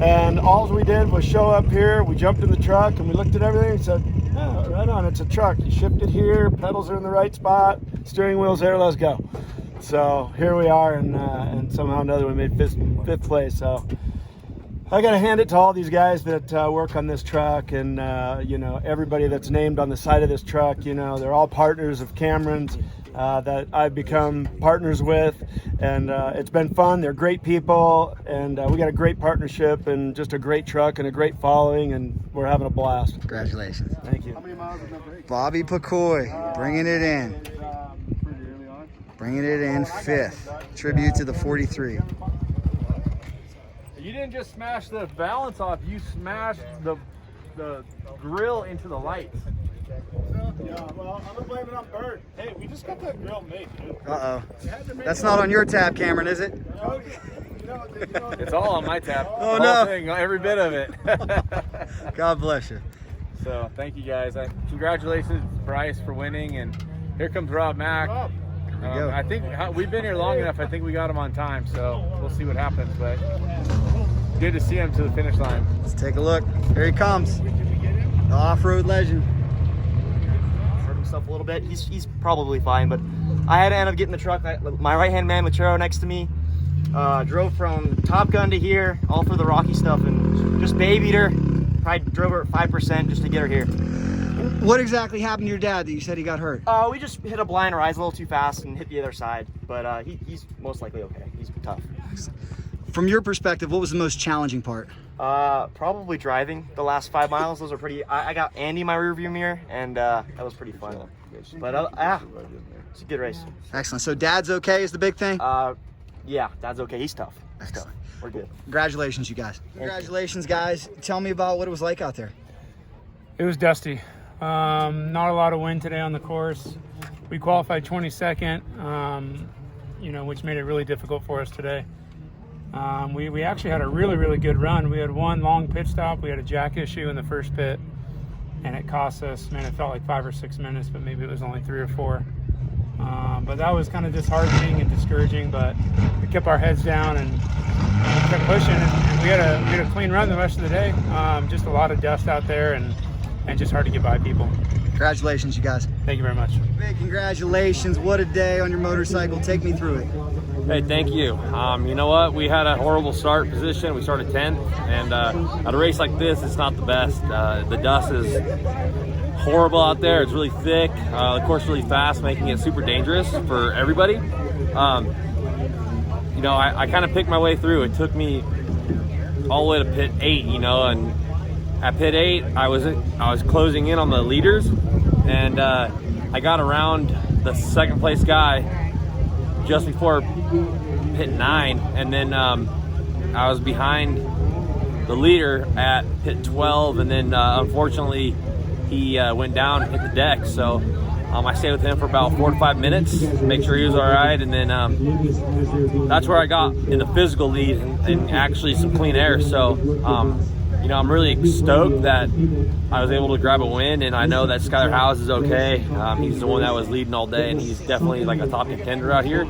And all we did was show up here, we jumped in the truck, and we looked at everything and said, oh, right on, it's a truck. You shift it here, pedals are in the right spot, steering wheel's there, let's go. So here we are, and somehow or another we made fifth place. So I got to hand it to all these guys that work on this truck, and you know, everybody that's named on the side of this truck. You know, they're all partners of Cameron's. that I've become partners with, and it's been fun. They're great people, and we got a great partnership and just a great truck and a great following, and we're having a blast. Congratulations. Thank you. Bobby Pacoy bringing it in. Bringing it in 5th. Tribute to the 43. You didn't just smash the balance off, you smashed the grill into the lights. Yeah, well, I'm gonna blame it on Bert. Hey, we just got that grill made, dude. Uh-oh. That's not on your tab, Cameron, is it? It's all on my tab. Oh, the no. whole thing, every bit of it. God bless you. So, thank you guys. Congratulations, Bryce, for winning, and here comes Rob Mack. go. I think we've been here long enough. I think we got him on time, so we'll see what happens. But good to see him to the finish line. Let's take a look. Here he comes. The off-road legend. Hurt himself a little bit. He's probably fine, but I had to end up getting the truck. My right-hand man, Machero, next to me, drove from Top Gun to here, all through the rocky stuff, and just babied her. Probably drove her at 5% just to get her here. What exactly happened to your dad that you said he got hurt? We just hit a blind rise a little too fast and hit the other side, but he's most likely okay. He's tough. From your perspective, what was the most challenging part? Probably driving the last 5 miles. Those are pretty. I got Andy in my rearview mirror, and that was pretty fun. But it's a good race. Excellent. So dad's okay is the big thing? Yeah, dad's okay. He's tough. We're good. Congratulations, you guys. Congratulations, guys. Tell me about what it was like out there. It was dusty. Not a lot of wind today on the course. We qualified 22nd, which made it really difficult for us today. We actually had a really good run. We had one long pit stop. We had a jack issue in the first pit, and it cost us, man, it felt like 5 or 6 minutes, but maybe it was only 3 or 4. But that was kind of disheartening and discouraging, but we kept our heads down and kept pushing, and we had a clean run the rest of the day. Just a lot of dust out there and just hard to get by people. Congratulations, you guys. Thank you very much. Big congratulations. What a day on your motorcycle. Take me through it. Hey, thank you. You know what? We had a horrible start position. We started 10th, and at a race like this, it's not the best. The dust is horrible out there. It's really thick. The course really fast, making it super dangerous for everybody. I kind of picked my way through. It took me all the way to pit 8, and at pit 8, I was closing in on the leaders, and I got around the second place guy just before pit 9, and then I was behind the leader at pit 12, and then unfortunately he went down and hit the deck, so I stayed with him for about 4 to 5 minutes to make sure he was all right, and then that's where I got in the physical lead and actually some clean air. So I'm really stoked that I was able to grab a win, and I know that Skyler Howes is okay. He's the one that was leading all day, and he's definitely like a top contender out here.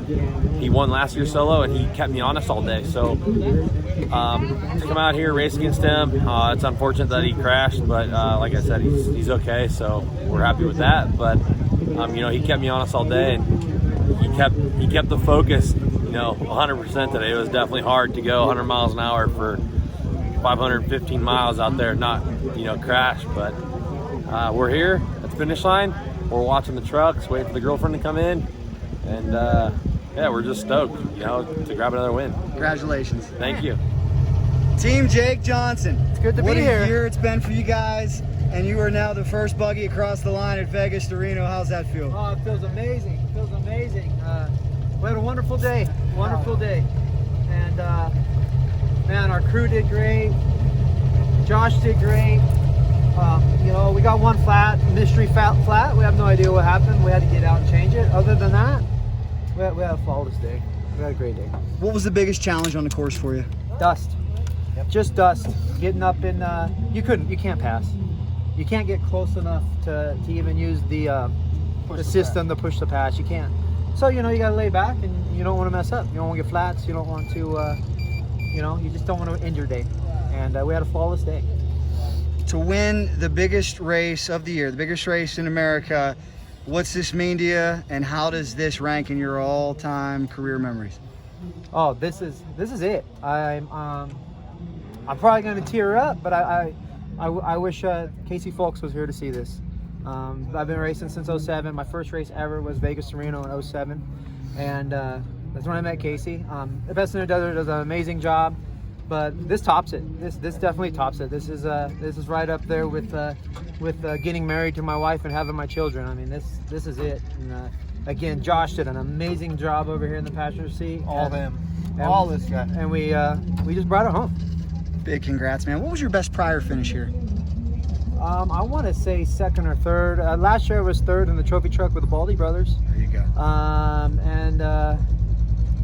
He won last year solo, and he kept me honest all day. So to come out here, race against him, it's unfortunate that he crashed, but like I said, he's okay, so we're happy with that. But he kept me honest all day, and he kept the focus 100% today. It was definitely hard to go 100 miles an hour for 515 miles out there, not crash, but we're here at the finish line. We're watching the trucks, waiting for the girlfriend to come in, and we're just stoked to grab another win. Congratulations. Thank you. Team Jake Johnson. It's good to what be here. What a year it's been for you guys, and you are now the first buggy across the line at Vegas to Reno. How's that feel? Oh, it feels amazing. It feels amazing. We had a wonderful day. And man, our crew did great. Josh did great. We got one mystery flat. We have no idea what happened. We had to get out and change it. Other than that, we had a flawless day. We had a great day. What was the biggest challenge on the course for you? Dust. Just dust. Getting up in, you can't pass. You can't get close enough to even use the system to push the pass. You can't. So, you gotta lay back, and you don't want to mess up. You don't want to get flats. You don't want to, you just don't want to end your day. And we had a flawless day. To win the biggest race of the year, the biggest race in America, what's this mean to you, and how does this rank in your all-time career memories? Oh, this is it. I'm probably going to tear up, but I wish Casey Folks was here to see this. I've been racing since 07. My first race ever was Vegas to Reno in 07. And that's when I met Casey. The Best in the Desert does an amazing job, but this tops it. This definitely tops it. This is right up there with getting married to my wife and having my children. I mean, this is it. And, again, Josh did an amazing job over here in the passenger seat. All them. All this guy. And we just brought it home. Big congrats, man. What was your best prior finish here? I want to say second or third. Last year I was third in the trophy truck with the Baldy brothers. There you go.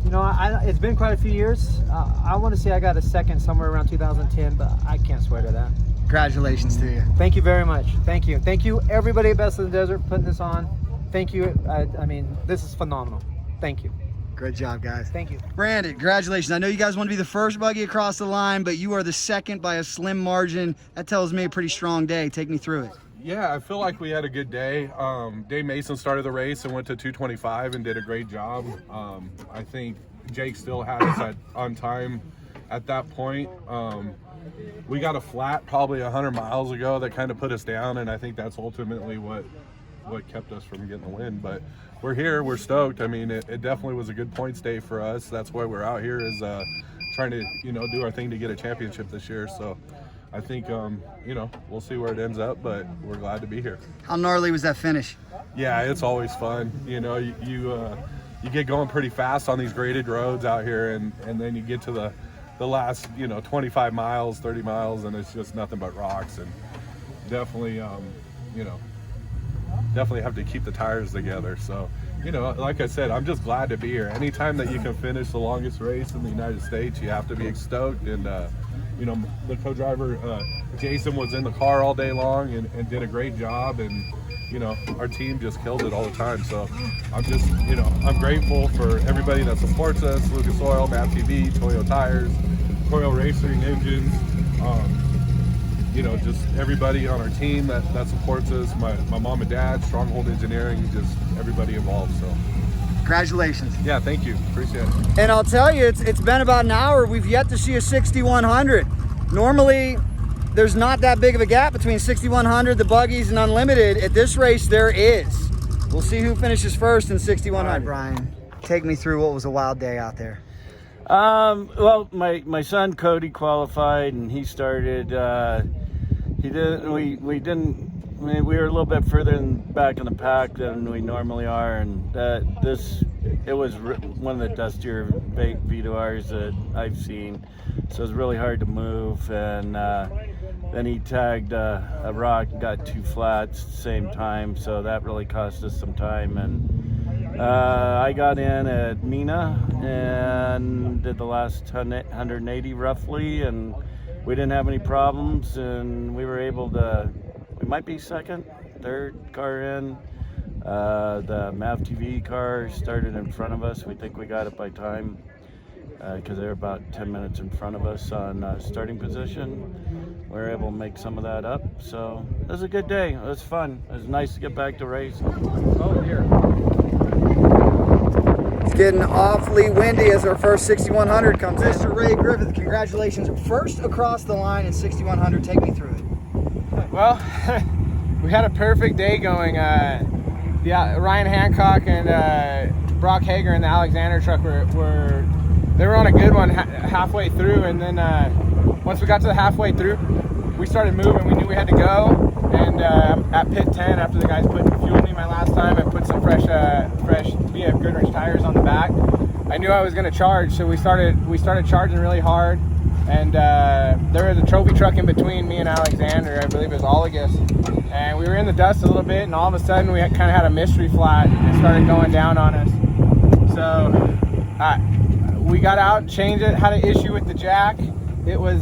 You know, it's been quite a few years. I want to say I got a second somewhere around 2010, but I can't swear to that. Congratulations to you. Thank you very much. Thank you. Thank you, everybody at Best of the Desert, putting this on. Thank you. I mean, this is phenomenal. Thank you. Great job, guys. Thank you. Brandon, congratulations. I know you guys want to be the first buggy across the line, but you are the second by a slim margin. That tells me a pretty strong day. Take me through it. Yeah, I feel like we had a good day. Dave Mason started the race and went to 225 and did a great job. I think Jake still had us on time at that point. We got a flat probably 100 miles ago that kind of put us down, and I think that's ultimately what kept us from getting the win. But we're here, we're stoked. I mean, it definitely was a good points day for us. That's why we're out here, is trying to, you know, do our thing to get a championship this year. So I think, you know, we'll see where it ends up, but we're glad to be here. How gnarly was that finish? Yeah, it's always fun. You know, you get going pretty fast on these graded roads out here, and then you get to the last, you know, 25 miles, 30 miles, and it's just nothing but rocks. And definitely, you know, definitely have to keep the tires together. So, you know, like I said, I'm just glad to be here. Anytime that you can finish the longest race in the United States, you have to be stoked. And you know, the co-driver Jason was in the car all day long and did a great job, and you know, our team just killed it all the time. So I'm just, you know, I'm grateful for everybody that supports us: Lucas Oil, MAV TV, Toyo Tires, Toyo Racing Engines, you know, just everybody on our team that supports us, my mom and dad, Stronghold Engineering, just everybody involved. So congratulations. Yeah, thank you, appreciate it. And I'll tell you, it's been about an hour. We've yet to see a 6100. Normally there's not that big of a gap between 6100, the buggies, and Unlimited. At this race there is. We'll see who finishes first in 6100. All right, Brian, take me through what was a wild day out there. Well, my son Cody qualified, and he started. We were a little bit further back in the pack than we normally are, and it was one of the dustier V2Rs that I've seen, so it was really hard to move. And then he tagged a rock, got two flats at the same time, so that really cost us some time. And I got in at Mina and did the last 180 roughly, and we didn't have any problems, and we were able to, we might be second, third car in. The MAV TV car started in front of us. We think we got it by time because they were about 10 minutes in front of us on starting position. We were able to make some of that up. So it was a good day. It was fun. It was nice to get back to racing. Oh, here. It's getting awfully windy as our first 6100 comes in. Mr. Ray Griffith, congratulations. First across the line in 6100. Take me through it. Well, we had a perfect day going. Ryan Hancock and Brock Hager in the Alexander truck they were on a good one halfway through, and then once we got to the halfway through, we started moving. We knew we had to go, and at pit 10, after the guys put fuel in me my last time and put some fresh BF Goodrich tires on the back, I knew I was going to charge, so we started charging really hard. And there was a trophy truck in between me and Alexander. I believe it was Olagus. And we were in the dust a little bit, and all of a sudden we kind of had a mystery flat and started going down on us. So we got out, changed it, had an issue with the jack. It was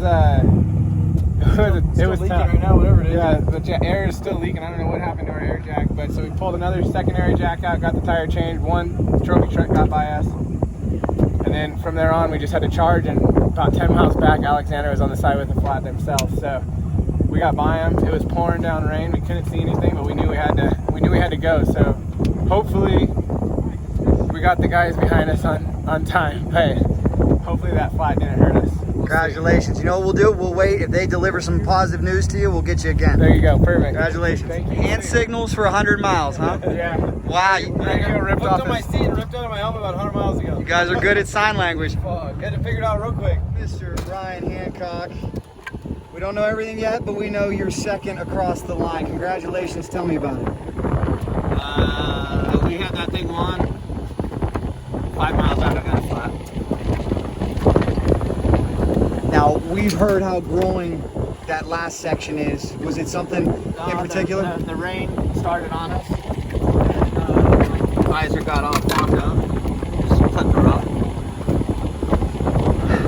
leaking tough right now, whatever it is. Yeah, the air is still leaking. I don't know what happened to our air jack, but so we pulled another secondary jack out, got the tire changed. One trophy truck got by us. And then from there on, we just had to charge, and about 10 miles back, Alexander was on the side with the flat themselves. So we got by him. It was pouring down rain. We couldn't see anything, but we knew we had to go. So hopefully we got the guys behind us on time. Hey, hopefully that flat didn't hurt us. Congratulations. You know what we'll do? We'll wait. If they deliver some positive news to you, we'll get you again. There you go. Perfect. Congratulations. Thank you. Hand signals for 100 miles, huh? Yeah. Wow. I got ripped off my seat and ripped out of my helmet about 100 miles ago. You guys are good at sign language. Get it figured out real quick. Mr. Ryan Hancock. We don't know everything yet, but we know you're second across the line. Congratulations. Tell me about it. We had that thing won. 5 miles out, I got a flat. Now, we've heard how grueling that last section is. Was it something in particular? The rain started on us. Visor got all bombed up. Just clipped the rock.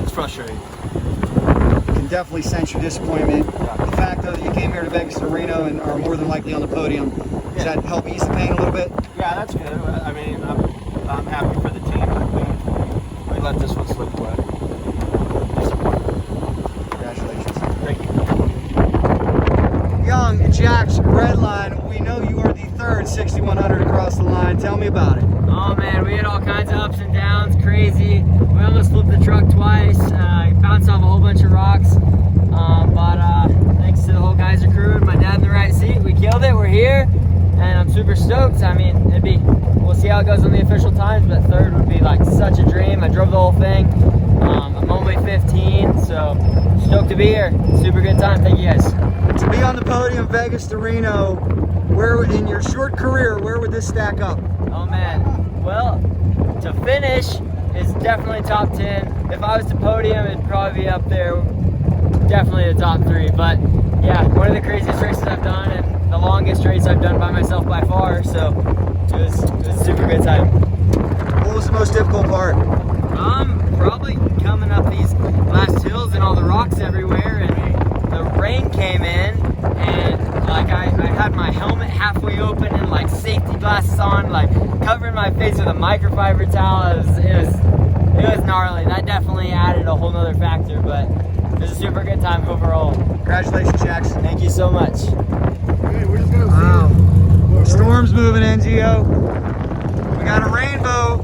It's frustrating. You can definitely sense your disappointment. The fact though that you came here to Vegas to Reno and are more than likely on the podium, does that help ease the pain a little bit? Yeah, that's good. I mean, I'm happy for the team. We let this one slip away. Congratulations. Thank you. Young Jack's Redline, we know you are the third 6100 across the line. Tell me about it. Oh man, we had all kinds of ups and downs, crazy. We almost flipped the truck twice, bounced off a whole bunch of rocks. But thanks to the whole Geyser crew and my dad in the right seat, we killed it, we're here. And I'm super stoked. I mean, we'll see how it goes on the official times, but third would be like such a dream. I drove the whole thing. I'm only 15, so stoked to be here. Super good time. Thank you guys. To be on the podium, Vegas to Reno, where in your short career, where would this stack up? Oh man, well, to finish is definitely top 10. If I was to podium, it'd probably be up there, definitely the top 3. But yeah, one of the craziest races I've done and the longest race I've done by myself by far, so it was a super good time. What was the most difficult part? Probably coming up these last hills and all the rocks everywhere, and the rain came in, and like I had my helmet halfway open and like safety glasses on, like covering my face with a microfiber towel. It was gnarly. That definitely added a whole nother factor, but it was a super good time overall. Congratulations, Jax. Thank you so much. Wow. Storm's moving in, Gio. We got a rainbow.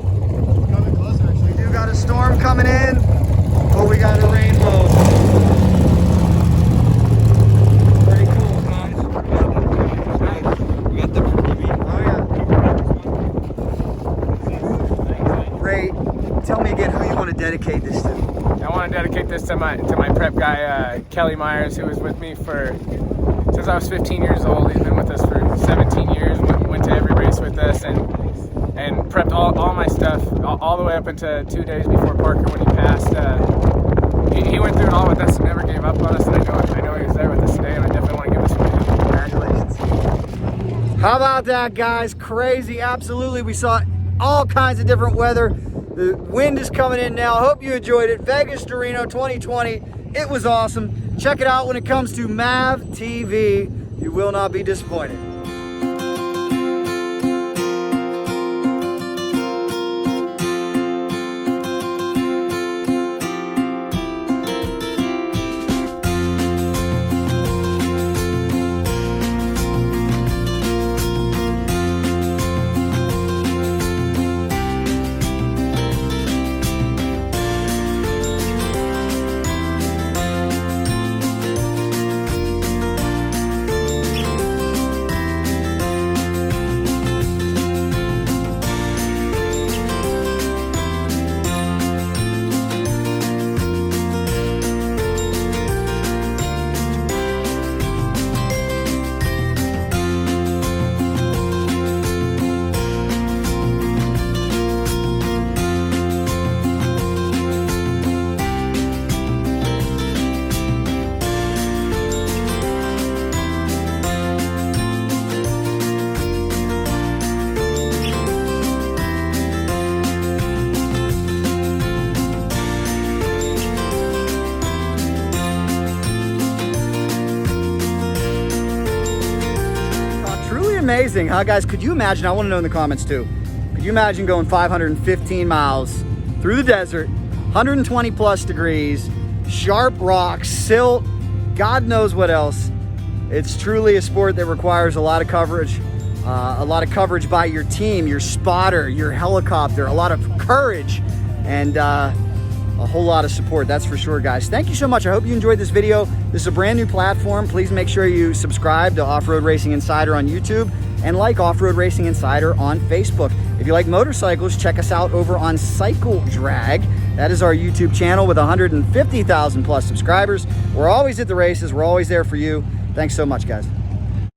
Coming closer, actually. We do got a storm coming in, but we got a rainbow. Pretty cool, guys. We got the Ray, tell me again who you want to dedicate this to. I want to dedicate this to my prep guy, Kelly Myers, who was with me since I was 15 years old. He's been with us for 17 years, went to every race with us, and prepped all my stuff all the way up into 2 days before Parker when he passed. He went through it all with us and never gave up on us, and I know he was there with us today, and I definitely want to give this one to him. Congratulations. How about that, guys? Crazy, absolutely. We saw all kinds of different weather. The wind is coming in now. Hope you enjoyed it. Vegas to Reno 2020. It was awesome. Check it out when it comes to MAV TV. You will not be disappointed. Amazing, huh, guys? Could you imagine? I want to know in the comments too. Could you imagine going 515 miles through the desert, 120 plus degrees, sharp rocks, silt, God knows what else? It's truly a sport that requires a lot of coverage by your team, your spotter, your helicopter, a lot of courage, and a whole lot of support, that's for sure, guys. Thank you so much. I hope you enjoyed this video. This is a brand new platform. Please make sure you subscribe to Off-Road Racing Insider on YouTube and like Off-Road Racing Insider on Facebook. If you like motorcycles, check us out over on Cycle Drag. That is our YouTube channel with 150,000 plus subscribers. We're always at the races. We're always there for you. Thanks so much, guys.